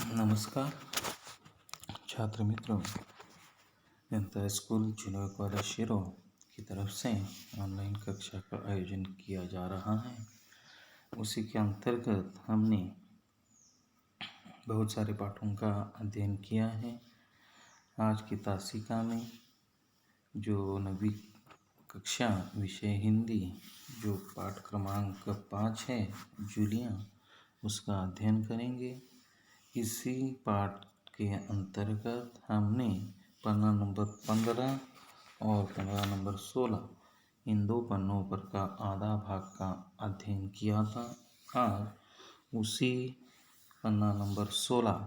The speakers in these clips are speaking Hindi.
नमस्कार छात्र मित्रों। जनता स्कूल जूनियर कॉलेज शिरो की तरफ से ऑनलाइन कक्षा का आयोजन किया जा रहा है। उसी के अंतर्गत हमने बहुत सारे पाठों का अध्ययन किया है। आज की तासिका में जो नवी कक्षा विषय हिंदी जो पाठ क्रमांक 5 है जूलिया, उसका अध्ययन करेंगे। इसी पाठ के अंतर्गत हमने पन्ना नंबर 15 और पन्ना नंबर 16 इन दो पन्नों पर का आधा भाग का अध्ययन किया था। आज उसी पन्ना नंबर 16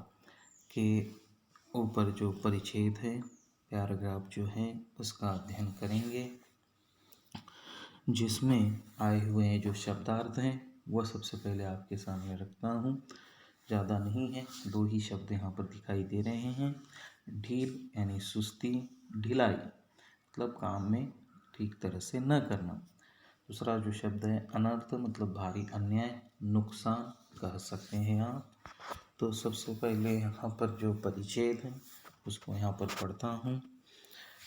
के ऊपर जो परिच्छेद है, पैराग्राफ जो है, उसका अध्ययन करेंगे, जिसमें आए हुए जो शब्दार्थ हैं वह सबसे पहले आपके सामने रखता हूँ। ज़्यादा नहीं है, दो ही शब्द यहाँ पर दिखाई दे रहे हैं। ढील यानी सुस्ती, ढिलाई मतलब काम में ठीक तरह से न करना। दूसरा जो शब्द है अनर्थ मतलब भारी अन्याय, नुकसान कह सकते हैं आप। तो सबसे पहले यहाँ पर जो परिच्छेद है उसको यहाँ पर पढ़ता हूँ।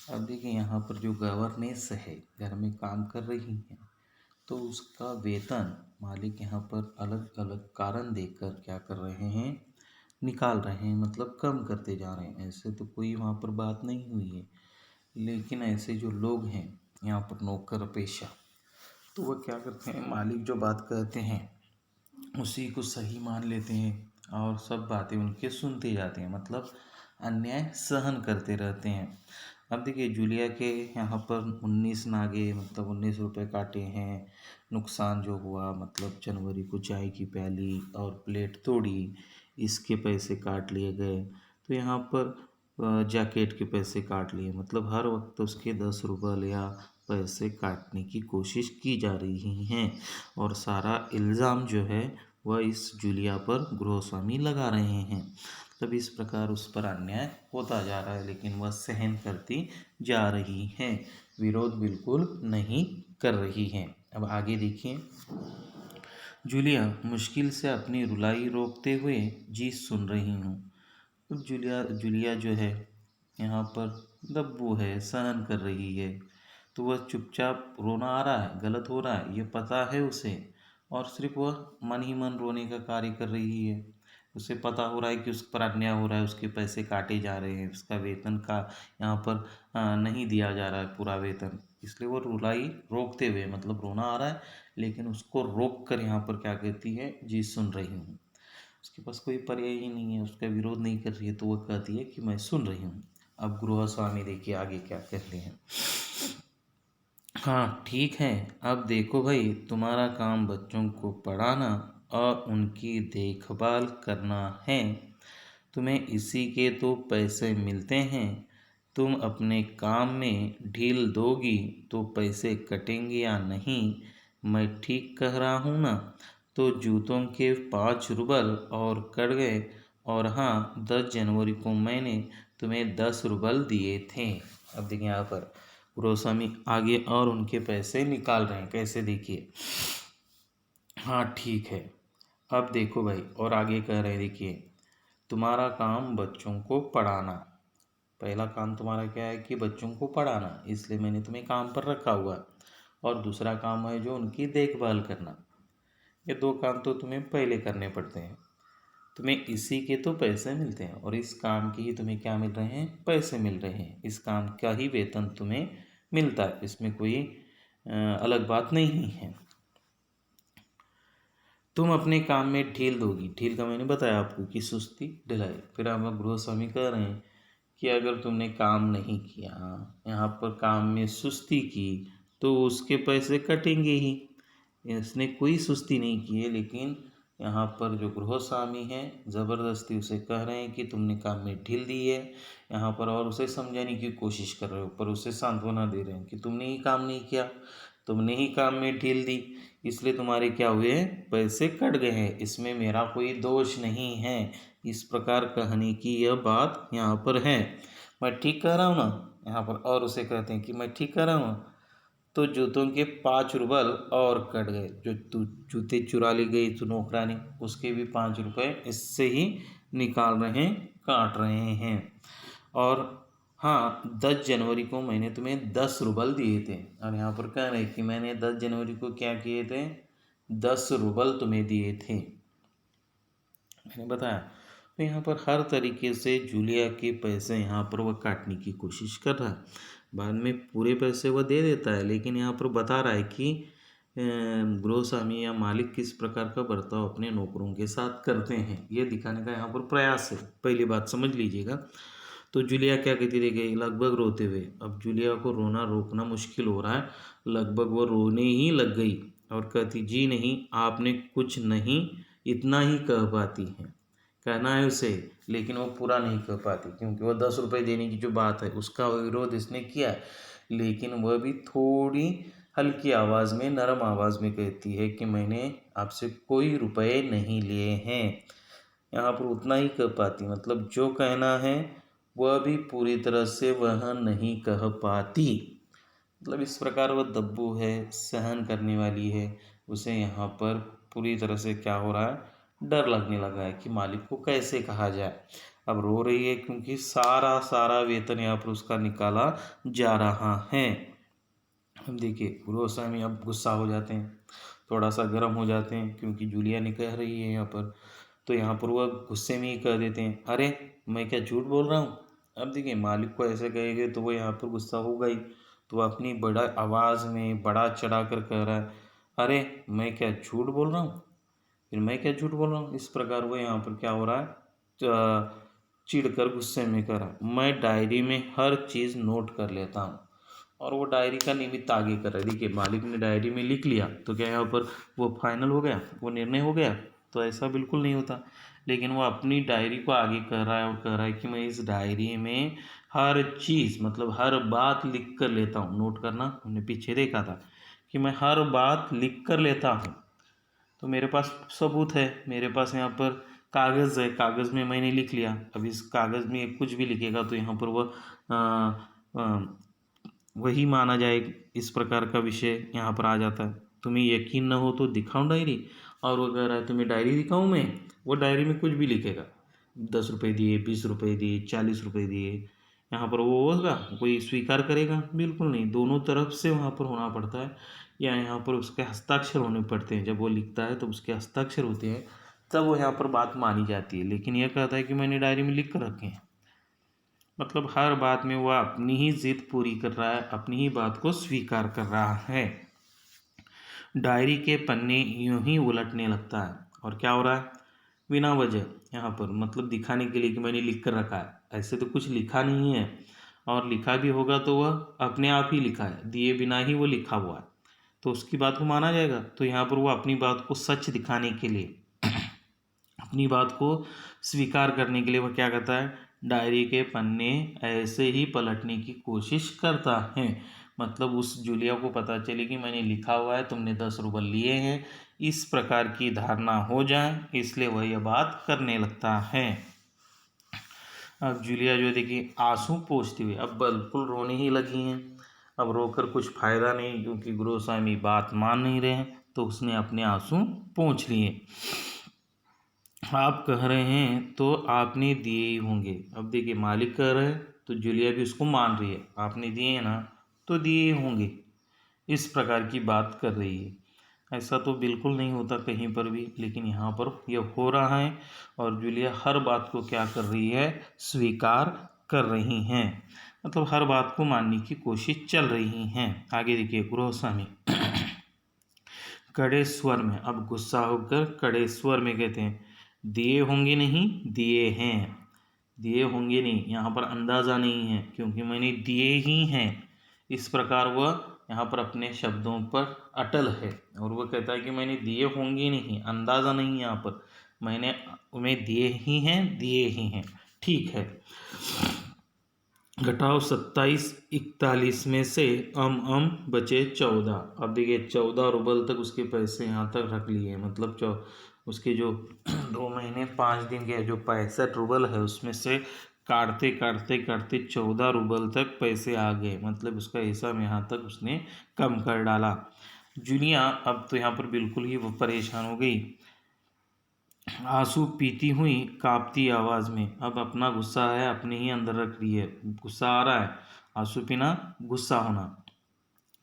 अब देखिए, यहाँ पर जो गवर्नेंस है, घर में काम कर रही है, तो उसका वेतन मालिक यहाँ पर अलग अलग कारण देकर क्या कर रहे हैं, निकाल रहे हैं, मतलब कम करते जा रहे हैं। ऐसे तो कोई वहाँ पर बात नहीं हुई है, लेकिन ऐसे जो लोग हैं यहाँ पर नौकर पेशा, तो वह क्या करते हैं, मालिक जो बात कहते हैं उसी को सही मान लेते हैं और सब बातें उनके सुनते जाते हैं, मतलब अन्याय सहन करते रहते हैं। अब देखिए, जूलिया के यहाँ पर 19 नागे मतलब 19 रुपये काटे हैं। नुकसान जो हुआ मतलब जनवरी को चाय की प्याली और प्लेट तोड़ी, इसके पैसे काट लिए गए। तो यहाँ पर जैकेट के पैसे काट लिए, मतलब हर वक्त उसके 10 रुपये या पैसे काटने की कोशिश की जा रही हैं। और सारा इल्ज़ाम जो है वह इस जूलिया पर गृहस्वामी लगा रहे हैं। तब इस प्रकार उस पर अन्याय होता जा रहा है, लेकिन वह सहन करती जा रही है, विरोध बिल्कुल नहीं कर रही है। अब आगे देखिए, जूलिया मुश्किल से अपनी रुलाई रोकते हुए जी सुन रही हूँ। तो जूलिया जो है यहाँ पर दब्बू है, सहन कर रही है। तो वह चुपचाप, रोना आ रहा है, गलत हो रहा है, ये पता है उसे, और सिर्फ वह मन ही मन रोने का कार्य कर रही है। उसे पता हो रहा है कि उस पर अन्याय हो रहा है, उसके पैसे काटे जा रहे हैं, उसका वेतन का यहाँ पर नहीं दिया जा रहा है पूरा वेतन, इसलिए वो रुलाई रोकते हुए, मतलब रोना आ रहा है लेकिन उसको रोक कर यहाँ पर क्या कहती है, जी सुन रही हूँ। उसके पास कोई पर्याय ही नहीं है, उसका विरोध नहीं कर रही है, तो वह कहती है कि मैं सुन रही हूँ। अब गृहस्वामी देखिए आगे क्या कहते हैं। हाँ ठीक है, अब देखो भाई, तुम्हारा काम बच्चों को पढ़ाना और उनकी देखभाल करना है। तुम्हें इसी के तो पैसे मिलते हैं। तुम अपने काम में ढील दोगी तो पैसे कटेंगे या नहीं, मैं ठीक कह रहा हूँ ना? तो जूतों के 5 रुबल और कट गए। और हाँ, 10 जनवरी को मैंने तुम्हें 10 रुबल दिए थे। अब देखिए, यहाँ पर गृहस्वामी आगे और उनके पैसे निकाल रहे हैं, कैसे देखिए। हाँ ठीक है, अब देखो भाई, और आगे कह रहे हैं, देखिए, तुम्हारा काम बच्चों को पढ़ाना। पहला काम तुम्हारा क्या है कि बच्चों को पढ़ाना, इसलिए मैंने तुम्हें काम पर रखा हुआ है। और दूसरा काम है जो उनकी देखभाल करना। ये दो काम तो तुम्हें पहले करने पड़ते हैं। तुम्हें इसी के तो पैसे मिलते हैं और इस काम के ही तुम्हें क्या मिल रहे हैं, पैसे मिल रहे हैं। इस काम का ही वेतन तुम्हें मिलता है, इसमें कोई अलग बात नहीं है। तुम अपने काम में ढील दोगी, ढील का मैंने बताया आपको कि सुस्ती, ढिलाई। फिर हम गृहस्वामी कह रहे हैं कि अगर तुमने काम नहीं किया, यहाँ पर काम में सुस्ती की, तो उसके पैसे कटेंगे ही। इसने कोई सुस्ती नहीं की है, लेकिन यहाँ पर जो गृहस्वामी है ज़बरदस्ती उसे कह रहे हैं कि तुमने काम में ढील दी है यहाँ पर, और उसे समझाने की कोशिश कर रहे हो, पर उसे सांत्वना दे रहे हैं कि तुमने ही काम नहीं किया, तुमने ही काम में ढील दी, इसलिए तुम्हारे क्या हुए, पैसे कट गए हैं, इसमें मेरा कोई दोष नहीं है। इस प्रकार कहने की यह बात यहाँ पर है। मैं ठीक कह रहा हूँ ना यहाँ पर? और उसे कहते हैं कि मैं ठीक कह रहा हूँ। तो जूतों के 5 रुबल और कट गए। जो तू जूते चुरा ले गई तो नौकरानी, उसके भी 5 रुपये इससे ही निकाल रहे हैं, काट रहे हैं। और हाँ, 10 जनवरी को मैंने तुम्हें 10 रूबल दिए थे, और यहाँ पर कह रहे हैं कि मैंने 10 जनवरी को क्या किए थे, 10 रूबल तुम्हें दिए थे, मैंने बताया। तो यहाँ पर हर तरीके से जूलिया के पैसे यहाँ पर वह काटने की कोशिश कर रहा है। बाद में पूरे पैसे वह दे देता है, लेकिन यहाँ पर बता रहा है कि गृहस्वामी या मालिक किस प्रकार का बर्ताव अपने नौकरों के साथ करते हैं, ये दिखाने का यहाँ पर प्रयास है। पहली बात समझ लीजिएगा। तो जूलिया क्या कहती रह गई, लगभग रोते हुए। अब जूलिया को रोना रोकना मुश्किल हो रहा है, लगभग वो रोने ही लग गई और कहती, जी नहीं, आपने कुछ नहीं, इतना ही कह पाती है, कहना है उसे, लेकिन वो पूरा नहीं कह पाती, क्योंकि वो 10 रुपये देने की जो बात है उसका विरोध इसने किया है। लेकिन वह भी थोड़ी हल्की आवाज़ में, नरम आवाज़ में कहती है कि मैंने आपसे कोई रुपए नहीं लिए हैं। यहाँ पर उतना ही कह पाती, मतलब जो कहना है वह भी पूरी तरह से वह नहीं कह पाती। मतलब इस प्रकार वह दब्बू है, सहन करने वाली है, उसे यहाँ पर पूरी तरह से क्या हो रहा है, डर लगने लगा है कि मालिक को कैसे कहा जाए। अब रो रही है क्योंकि सारा सारा वेतन यहाँ पर उसका निकाला जा रहा है। अब देखिए, गृहस्वामी अब गुस्सा हो जाते हैं, थोड़ा सा गर्म हो जाते हैं, क्योंकि जूलिया ने कह रही है यहाँ पर। तो यहाँ पर वह गुस्से में ही कह देते हैं, अरे मैं क्या झूठ बोल रहा हूँ। अब देखिए, मालिक को ऐसे कहेंगे तो वो यहाँ पर गुस्सा होगा ही, तो वह अपनी बड़ा आवाज़ में बड़ा चढ़ा कर कह रहा है, अरे मैं क्या झूठ बोल रहा हूँ, फिर मैं क्या झूठ बोल रहा हूँ। इस प्रकार वो यहाँ पर क्या हो रहा है, चिढ़ कर गुस्से में कह रहा है, मैं डायरी में हर चीज़ नोट कर लेता हूँ। और वो डायरी का निमित्त आगे कर रहा है। देखिए, मालिक ने डायरी में लिख लिया तो क्या यहाँ पर वो फाइनल हो गया, वो निर्णय हो गया, तो ऐसा बिल्कुल नहीं होता। लेकिन वो अपनी डायरी को आगे कर रहा है और कह रहा है कि मैं इस डायरी में हर चीज़, मतलब हर बात लिख कर लेता हूँ। नोट करना हमने पीछे देखा था कि मैं हर बात लिख कर लेता हूँ। तो मेरे पास सबूत है, मेरे पास यहाँ पर कागज़ है, कागज़ में मैंने लिख लिया। अब इस कागज़ में कुछ भी लिखेगा तो यहाँ पर वह वही माना जाए, इस प्रकार का विषय यहाँ पर आ जाता है। तुम्हें यकीन न हो तो दिखाऊं डायरी, और वो कह रहा है तुम्हें डायरी दिखाऊं मैं, वो डायरी में कुछ भी लिखेगा, 10 रुपये दिए, 20 रुपये दिए, 40 रुपये दिए, यहाँ पर वो होगा, कोई स्वीकार करेगा, बिल्कुल नहीं। दोनों तरफ से वहाँ पर होना पड़ता है, या यहाँ पर उसके हस्ताक्षर होने पड़ते हैं। जब वो लिखता है तो उसके हस्ताक्षर होते हैं, तब वो यहाँ पर बात मानी जाती है। लेकिन यह कहता है कि मैंने डायरी में लिख कर रखे हैं, मतलब हर बात में वह अपनी ही जिद पूरी कर रहा है, अपनी ही बात को स्वीकार कर रहा है। डायरी के पन्ने यूं ही उलटने लगता है, और क्या हो रहा है, बिना वजह यहाँ पर, मतलब दिखाने के लिए कि मैंने लिख कर रखा है। ऐसे तो कुछ लिखा नहीं है, और लिखा भी होगा तो वह अपने आप ही लिखा है, दिए बिना ही वो लिखा हुआ है, तो उसकी बात को माना जाएगा। तो यहाँ पर वो अपनी बात को सच दिखाने के लिए, अपनी बात को स्वीकार करने के लिए वह क्या करता है, डायरी के पन्ने ऐसे ही पलटने की कोशिश करता है। मतलब उस जूलिया को पता चले कि मैंने लिखा हुआ है, तुमने 10 रूबल लिए हैं, इस प्रकार की धारणा हो जाए, इसलिए वह यह बात करने लगता है। अब जूलिया जो देखिए आंसू पोंछती हुई अब बिल्कुल रोने ही लगी हैं। अब रोकर कुछ फ़ायदा नहीं, क्योंकि गृहस्वामी बात मान नहीं रहे हैं, तो उसने अपने आंसू पोंछ लिए। आप कह रहे हैं तो आपने दिए ही होंगे। अब देखिए, मालिक कह रहे हैं तो जूलिया भी उसको मान रही है, आपने दिए हैं ना, तो दिए ही होंगे, इस प्रकार की बात कर रही है। ऐसा तो बिल्कुल नहीं होता कहीं पर भी, लेकिन यहाँ पर यह हो रहा है, और जूलिया हर बात को क्या कर रही है, स्वीकार कर रही हैं, मतलब हर बात को मानने की कोशिश चल रही हैं। आगे देखिए, गृहस्वामी कड़े स्वर में, अब गुस्सा होकर कड़े स्वर में कहते हैं, दिए होंगे नहीं, दिए हैं, दिए होंगे नहीं, यहाँ पर अंदाज़ा नहीं है, क्योंकि मैंने दिए ही हैं। इस प्रकार वह यहाँ पर अपने शब्दों पर अटल है, और वह कहता है कि मैंने दिए होंगे नहीं, अंदाज़ा नहीं, यहाँ पर मैंने उन्हें दिए ही हैं, दिए ही हैं, ठीक है। घटाओ 27 41 में से बचे 14। अब देखिए, 14 रूबल तक उसके पैसे यहाँ तक रख लिए, मतलब उसके जो 2 महीने 5 दिन के जो 65 रूबल है, उसमें से काटते काटते काटते 14 रूबल तक पैसे आ गए, मतलब उसका हिसाब यहाँ तक उसने कम कर डाला। जूलिया अब तो यहाँ पर बिल्कुल ही वो परेशान हो गई। आंसू पीती हुई कांपती आवाज़ में, अब अपना गुस्सा है अपने ही अंदर रख रही है, गुस्सा आ रहा है, आंसू पीना गुस्सा होना,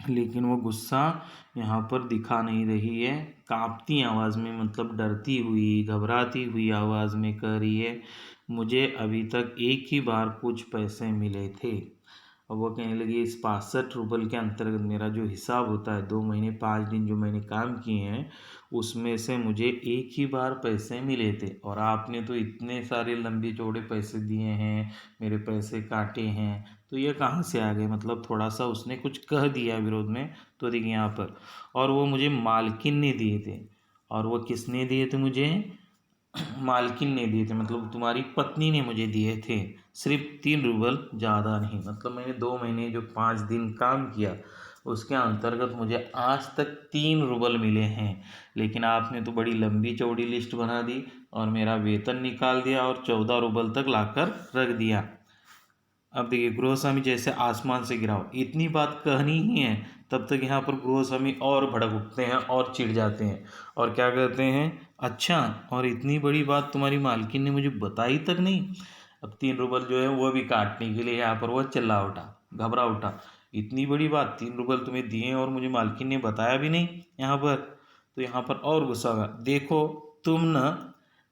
लेकिन वो गुस्सा यहाँ पर दिखा नहीं रही है। कांपती आवाज़ में मतलब डरती हुई घबराती हुई आवाज़ में कह रही है, मुझे अभी तक एक ही बार कुछ पैसे मिले थे। अब वो कहने लगी, इस 65 रुपये के अंतर्गत मेरा जो हिसाब होता है 2 महीने 5 दिन जो मैंने काम किए हैं उसमें से मुझे एक ही बार पैसे मिले थे, और आपने तो इतने सारे लंबे चौड़े पैसे दिए हैं, मेरे पैसे काटे हैं, तो ये कहाँ से आ गए। मतलब थोड़ा सा उसने कुछ कह दिया विरोध में। तो देखिए यहाँ पर, और वो मुझे मालकिन ने दिए थे, और वो किसने दिए थे मुझे, मालकिन ने दिए थे, मतलब तुम्हारी पत्नी ने मुझे दिए थे, सिर्फ 3 रुपये, ज़्यादा नहीं। मतलब मैंने 2 महीने जो 5 दिन काम किया उसके अंतर्गत मुझे आज तक 3 रुपये मिले हैं, लेकिन आपने तो बड़ी लंबी चौड़ी लिस्ट बना दी और मेरा वेतन निकाल दिया और 14 रुपये तक लाकर रख दिया। अब देखिए, गृहस्वामी जैसे आसमान से गिरा हो, इतनी बात कहनी ही है, तब तक यहाँ पर गृहस्वामी और भड़क उठते हैं और चिढ़ जाते हैं, और क्या कहते हैं, अच्छा, और इतनी बड़ी बात तुम्हारी मालकिन ने मुझे बताई तक नहीं। अब 3 रुपये जो है वो भी काटने के लिए यहाँ पर वो चिल्ला उठा, घबरा उठा, इतनी बड़ी बात, 3 रुपये तुम्हें दिए और मुझे मालकिन ने बताया भी नहीं यहाँ पर। तो यहाँ पर और गुस्सा हुआ, देखो तुम न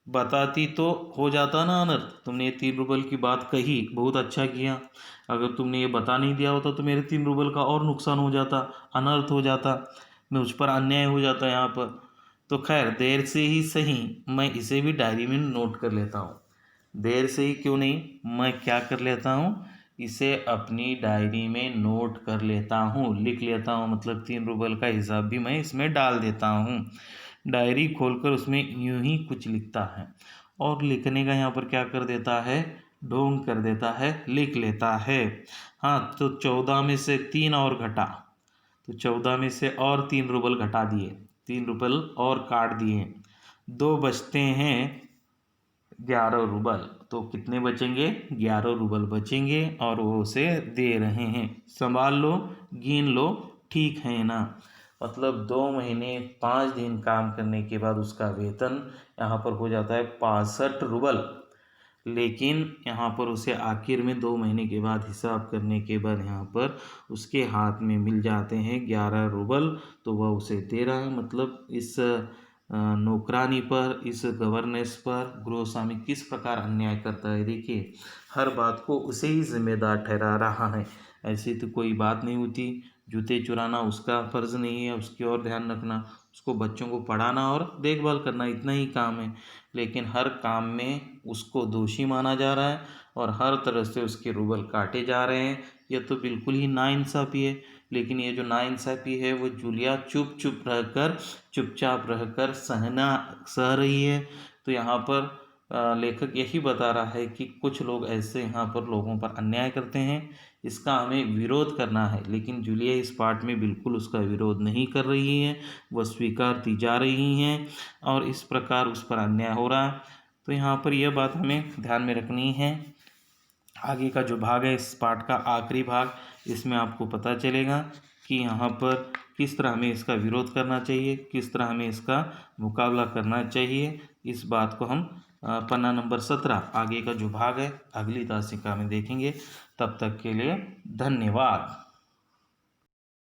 बताती तो हो जाता ना अनर्थ, तुमने ये 3 रुपये की बात कही, बहुत अच्छा किया, अगर तुमने ये बता नहीं दिया होता तो मेरे 3 रुपये का और नुकसान हो जाता, अनर्थ हो जाता, मुझ पर अन्याय हो जाता यहाँ पर। तो खैर, देर से ही सही, मैं इसे भी डायरी में नोट कर लेता हूँ। देर से ही क्यों नहीं, मैं क्या कर लेता हूँ, इसे अपनी डायरी में नोट कर लेता हूँ, लिख लेता हूँ, मतलब 3 रुपये का हिसाब भी मैं इसमें डाल देता हूँ। डायरी खोलकर उसमें यूं ही कुछ लिखता है, और लिखने का यहाँ पर क्या कर देता है, ढोंग कर देता है, लिख लेता है। हाँ, तो 14 में से 3 और घटा, तो 14 में से और 3 रुपये घटा दिए, 3 रुपये और काट दिए, 2 बचते हैं 11 रुपये, तो कितने बचेंगे, 11 रुपये बचेंगे, और वो उसे दे रहे हैं, संभाल लो, गिन लो, ठीक है ना। मतलब 2 महीने 5 दिन काम करने के बाद उसका वेतन यहाँ पर हो जाता है 65 रुपये, लेकिन यहाँ पर उसे आखिर में 2 महीने के बाद हिसाब करने के बाद यहाँ पर उसके हाथ में मिल जाते हैं 11 रुपये, तो वह उसे दे रहा है। मतलब इस नौकरानी पर, इस गवर्नेंस पर गृहस्वामी किस प्रकार अन्याय करता है। देखिए, हर बात को उसे ही जिम्मेदार ठहरा रहा है, ऐसी तो कोई बात नहीं होती। जूते चुराना उसका फ़र्ज़ नहीं है, उसकी ओर ध्यान रखना, उसको बच्चों को पढ़ाना और देखभाल करना, इतना ही काम है, लेकिन हर काम में उसको दोषी माना जा रहा है और हर तरह से उसके रुपये काटे जा रहे हैं। यह तो बिल्कुल ही नाइंसाफ़ी है। लेकिन ये जो नाइंसाफ़ी है वो जूलिया चुपचाप रहकर सह रही है। तो यहाँ पर लेखक यही बता रहा है कि कुछ लोग ऐसे यहाँ पर लोगों पर अन्याय करते हैं, इसका हमें विरोध करना है, लेकिन जूलिया इस पार्ट में बिल्कुल उसका विरोध नहीं कर रही है, वह स्वीकारती जा रही हैं, और इस प्रकार उस पर अन्याय हो रहा है। तो यहाँ पर यह बात हमें ध्यान में रखनी है। आगे का जो भाग है, इस पार्ट का आखिरी भाग, इसमें आपको पता चलेगा कि यहाँ पर किस तरह हमें इसका विरोध करना चाहिए, किस तरह हमें इसका मुकाबला करना चाहिए। इस बात को हम पन्ना नंबर 17 आगे का जो भाग है अगली तासिका में देखेंगे। तब तक के लिए धन्यवाद।